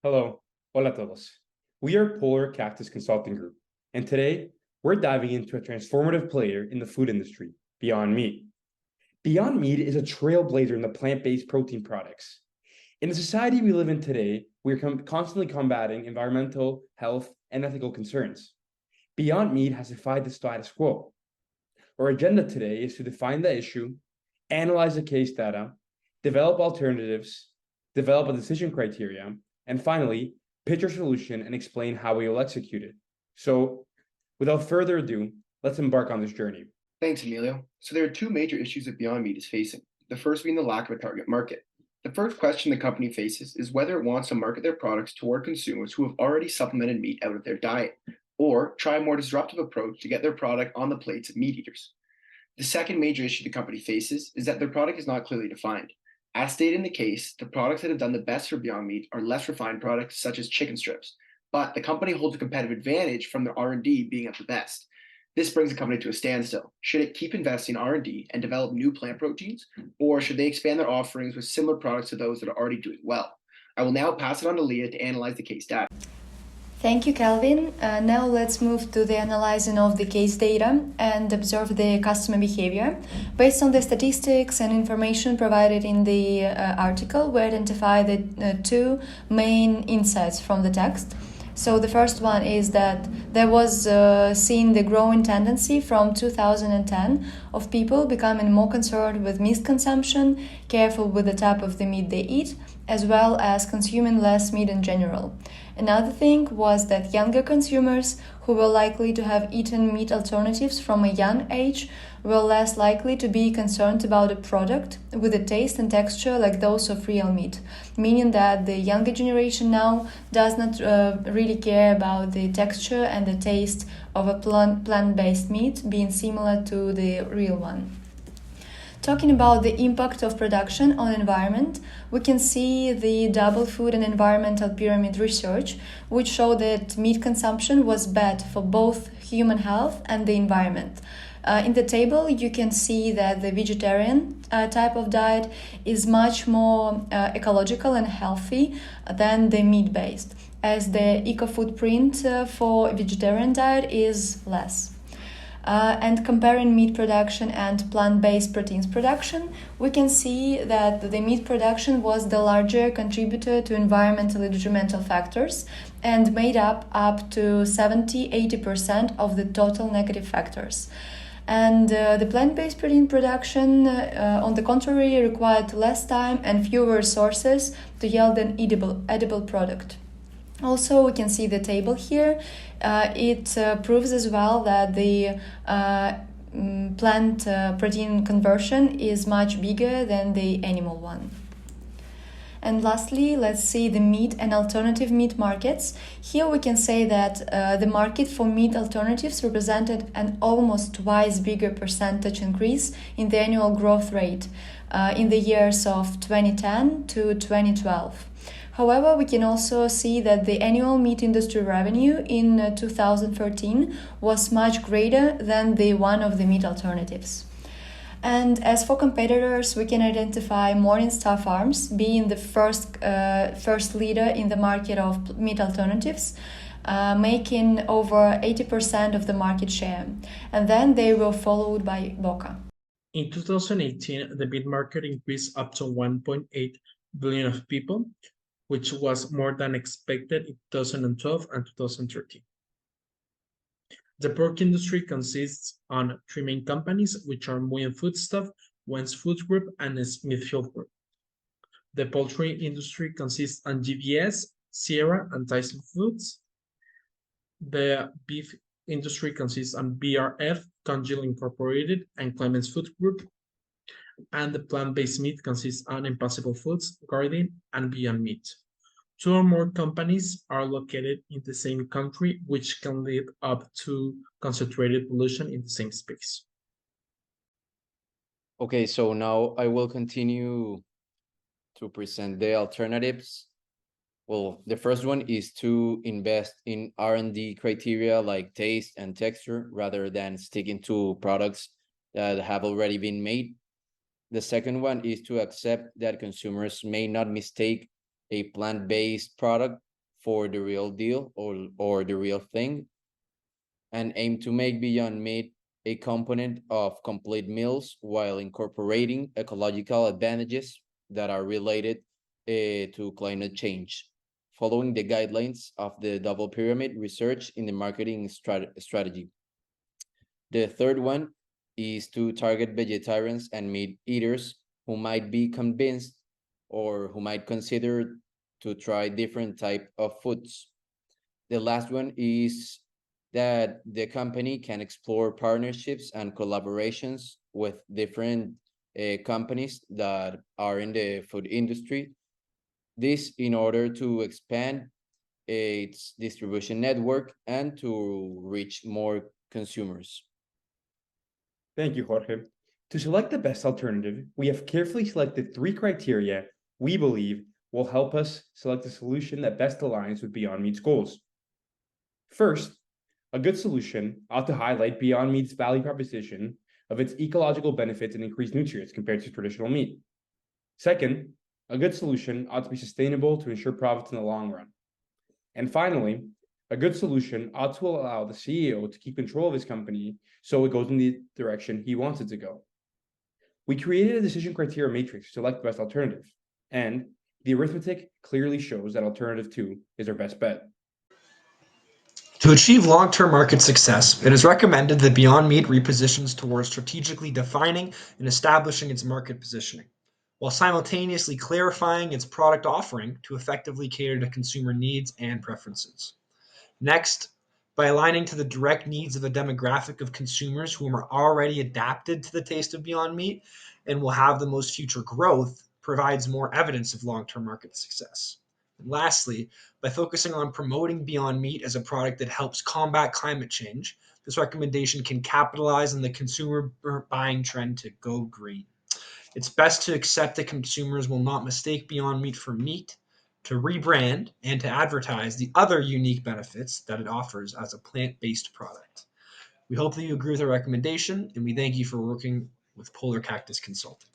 Hello, hola a todos. We are Polar Cactus Consulting Group, and today we're diving into a transformative player in the food industry, Beyond Meat. Beyond Meat is a trailblazer in the plant-based protein products. In the society we live in today, we are constantly combating environmental, health, and ethical concerns. Beyond Meat has defied the status quo. Our agenda today is to define the issue, analyze the case data, develop alternatives, develop a decision criteria, and finally, pitch our solution and explain how we will execute it. So, without further ado, let's embark on this journey. Thanks, Emilio. So there are two major issues that Beyond Meat is facing. The first being the lack of a target market. The first question the company faces is whether it wants to market their products toward consumers who have already supplemented meat out of their diet, or try a more disruptive approach to get their product on the plates of meat eaters. The second major issue the company faces is that their product is not clearly defined. As stated in the case, the products that have done the best for Beyond Meat are less refined products such as chicken strips, but the company holds a competitive advantage from their R&D being at the best. This brings the company to a standstill. Should it keep investing in R&D and develop new plant proteins, or should they expand their offerings with similar products to those that are already doing well? I will now pass it on to Leah to analyze the case data. Thank you, Calvin. Now let's move to the analyzing of the case data and observe the customer behavior. Based on the statistics and information provided in the article, we identify the two main insights from the text. So the first one is that there was seen the growing tendency from 2010 of people becoming more concerned with meat consumption, careful with the type of the meat they eat, as well as consuming less meat in general. Another thing was that younger consumers who were likely to have eaten meat alternatives from a young age were less likely to be concerned about a product with a taste and texture like those of real meat, meaning that the younger generation now does not really care about the texture and the taste of a plant-based meat being similar to the real one. Talking about the impact of production on environment, we can see the Double Food and Environmental Pyramid research, which showed that meat consumption was bad for both human health and the environment. In the table, you can see that the vegetarian type of diet is much more ecological and healthy than the meat-based, as the eco-footprint for vegetarian diet is less. And comparing meat production and plant-based proteins production, we can see that the meat production was the larger contributor to environmentally detrimental factors and made up to 70-80% of the total negative factors. And the plant-based protein production, on the contrary, required less time and fewer resources to yield an edible product. Also, we can see the table here. It proves as well that the plant protein conversion is much bigger than the animal one. And lastly, let's see the meat and alternative meat markets. Here we can say that the market for meat alternatives represented an almost twice bigger percentage increase in the annual growth rate in the years of 2010 to 2012. However, we can also see that the annual meat industry revenue in 2013 was much greater than the one of the meat alternatives. And as for competitors, we can identify Morningstar Farms being the first leader in the market of meat alternatives, making over 80% of the market share. And then they were followed by Boca. In 2018, the meat market increased up to 1.8 billion of people, which was more than expected in 2012 and 2013. The pork industry consists on three main companies, which are Moyen Foodstuff, Wentz Foods Group, and Smithfield Group. The poultry industry consists on GVS, Sierra, and Tyson Foods. The beef industry consists on BRF, Congeal Incorporated, and Clemens Food Group. And the plant-based meat consists on Impossible Foods, Garden, and Beyond Meat. Two or more companies are located in the same country, which can lead up to concentrated pollution in the same space. Okay, so now I will continue to present the alternatives. Well, the first one is to invest in R&D criteria like taste and texture rather than sticking to products that have already been made. The second one is to accept that consumers may not mistake a plant-based product for the real deal or the real thing, and aim to make Beyond Meat a component of complete meals while incorporating ecological advantages that are related to climate change, following the guidelines of the double pyramid research in the marketing strategy. The third one is to target vegetarians and meat eaters who might be convinced or who might consider to try different type of foods. The last one is that the company can explore partnerships and collaborations with different companies that are in the food industry. This in order to expand its distribution network and to reach more consumers. Thank you, Jorge. To select the best alternative, we have carefully selected 3 criteria we believe will help us select a solution that best aligns with Beyond Meat's goals. First, a good solution ought to highlight Beyond Meat's value proposition of its ecological benefits and increased nutrients compared to traditional meat. Second, a good solution ought to be sustainable to ensure profits in the long run. And finally, a good solution ought to allow the CEO to keep control of his company so it goes in the direction he wants it to go. We created a decision criteria matrix to select the best alternative, and the arithmetic clearly shows that alternative 2 is our best bet. To achieve long-term market success, it is recommended that Beyond Meat repositions towards strategically defining and establishing its market positioning, while simultaneously clarifying its product offering to effectively cater to consumer needs and preferences. Next, by aligning to the direct needs of a demographic of consumers who are already adapted to the taste of Beyond Meat and will have the most future growth, provides more evidence of long-term market success. And lastly, by focusing on promoting Beyond Meat as a product that helps combat climate change, this recommendation can capitalize on the consumer buying trend to go green. It's best to accept that consumers will not mistake Beyond Meat for meat, to rebrand, and to advertise the other unique benefits that it offers as a plant-based product. We hope that you agree with our recommendation, and we thank you for working with Polar Cactus Consulting.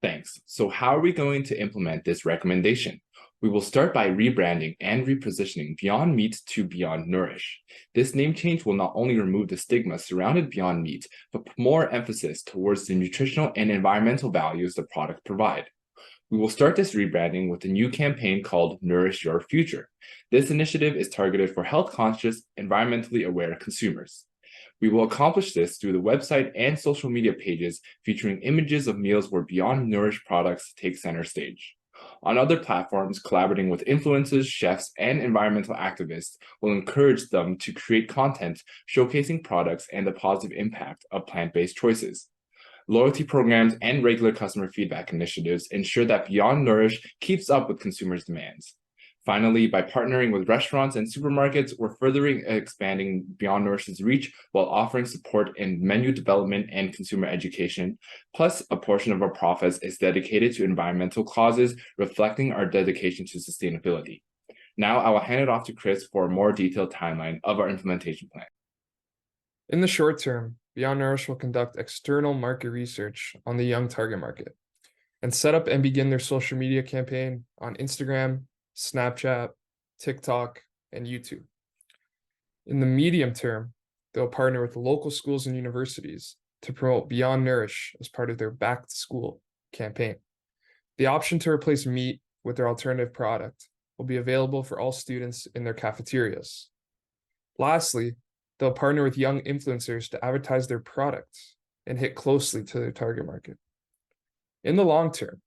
Thanks. So how are we going to implement this recommendation? We will start by rebranding and repositioning Beyond Meat to Beyond Nourish. This name change will not only remove the stigma surrounding Beyond Meat, but put more emphasis towards the nutritional and environmental values the product provide. We will start this rebranding with a new campaign called Nourish Your Future. This initiative is targeted for health-conscious, environmentally aware consumers. We will accomplish this through the website and social media pages featuring images of meals where Beyond Nourish products take center stage. On other platforms, collaborating with influencers, chefs, and environmental activists will encourage them to create content showcasing products and the positive impact of plant-based choices. Loyalty programs and regular customer feedback initiatives ensure that Beyond Nourish keeps up with consumers' demands. Finally, by partnering with restaurants and supermarkets, we're furthering expanding Beyond Nourish's reach while offering support in menu development and consumer education. Plus, a portion of our profits is dedicated to environmental causes, reflecting our dedication to sustainability. Now, I will hand it off to Chris for a more detailed timeline of our implementation plan. In the short term, Beyond Nourish will conduct external market research on the young target market and set up and begin their social media campaign on Instagram, Snapchat, TikTok, and YouTube. In the medium term, they'll partner with local schools and universities to promote Beyond Nourish as part of their Back to School campaign. The option to replace meat with their alternative product will be available for all students in their cafeterias. Lastly, they'll partner with young influencers to advertise their products and hit closely to their target market. In the long term,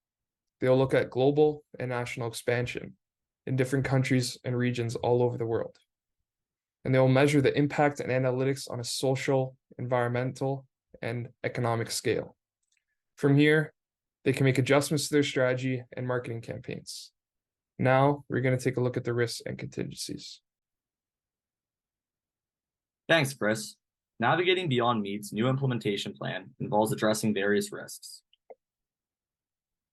they'll look at global and national expansion in different countries and regions all over the world. And they will measure the impact and analytics on a social, environmental, and economic scale. From here, they can make adjustments to their strategy and marketing campaigns. Now, we're going to take a look at the risks and contingencies. Thanks, Chris. Navigating Beyond Meat's new implementation plan involves addressing various risks.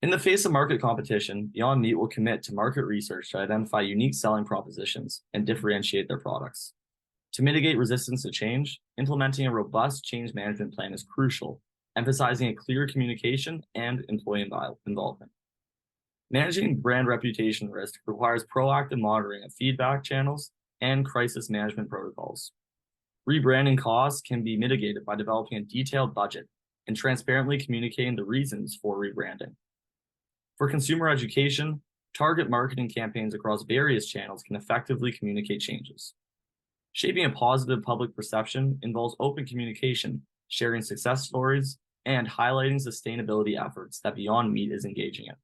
In the face of market competition, Beyond Meat will commit to market research to identify unique selling propositions and differentiate their products. To mitigate resistance to change, implementing a robust change management plan is crucial, emphasizing a clear communication and employee involvement. Managing brand reputation risk requires proactive monitoring of feedback channels and crisis management protocols. Rebranding costs can be mitigated by developing a detailed budget and transparently communicating the reasons for rebranding. For consumer education, target marketing campaigns across various channels can effectively communicate changes. Shaping a positive public perception involves open communication, sharing success stories, and highlighting sustainability efforts that Beyond Meat is engaging in.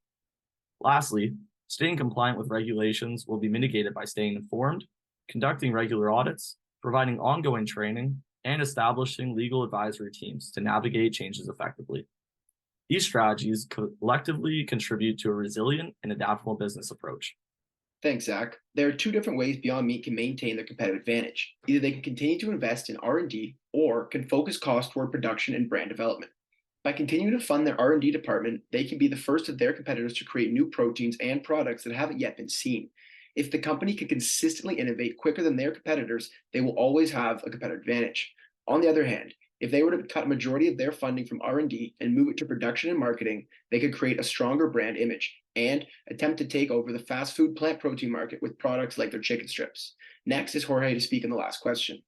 Lastly, staying compliant with regulations will be mitigated by staying informed, conducting regular audits, providing ongoing training, and establishing legal advisory teams to navigate changes effectively. These strategies collectively contribute to a resilient and adaptable business approach. Thanks, Zach. There are two different ways Beyond Meat can maintain their competitive advantage. Either they can continue to invest in R&D or can focus costs toward production and brand development. By continuing to fund their R&D department, they can be the first of their competitors to create new proteins and products that haven't yet been seen. If the company can consistently innovate quicker than their competitors, they will always have a competitive advantage. On the other hand, if they were to cut a majority of their funding from R&D and move it to production and marketing, they could create a stronger brand image and attempt to take over the fast food plant protein market with products like their chicken strips. Next is Jorge to speak on the last question.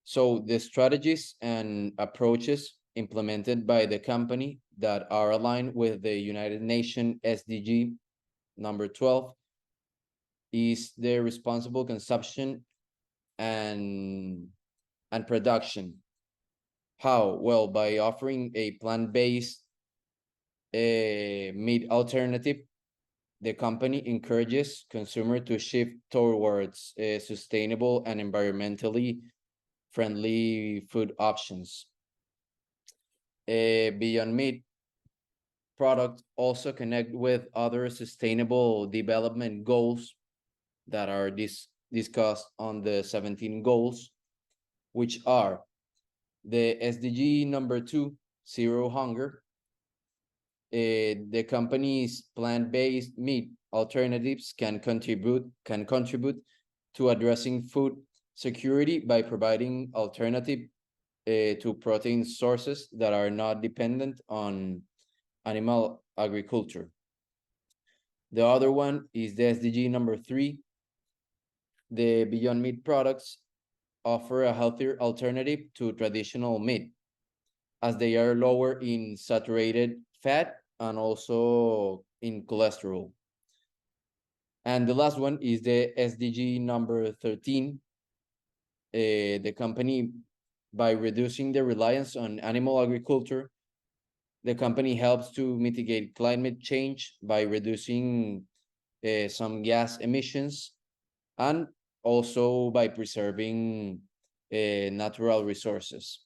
So the strategies and approaches implemented by the company that are aligned with the United Nations SDG number 12 is the responsible consumption and production. How? Well, by offering a plant-based meat alternative, the company encourages consumer to shift towards sustainable and environmentally friendly food options. Beyond Meat product also connect with other sustainable development goals that are discussed on the 17 goals, which are the SDG number 2, Zero Hunger. The company's plant-based meat alternatives can contribute to addressing food security by providing alternative to protein sources that are not dependent on animal agriculture. The other one is the SDG number 3. The Beyond Meat products offer a healthier alternative to traditional meat, as they are lower in saturated fat and also in cholesterol. And the last one is the SDG number 13. The company, by reducing the reliance on animal agriculture, the company helps to mitigate climate change by reducing some gas emissions and also by preserving natural resources.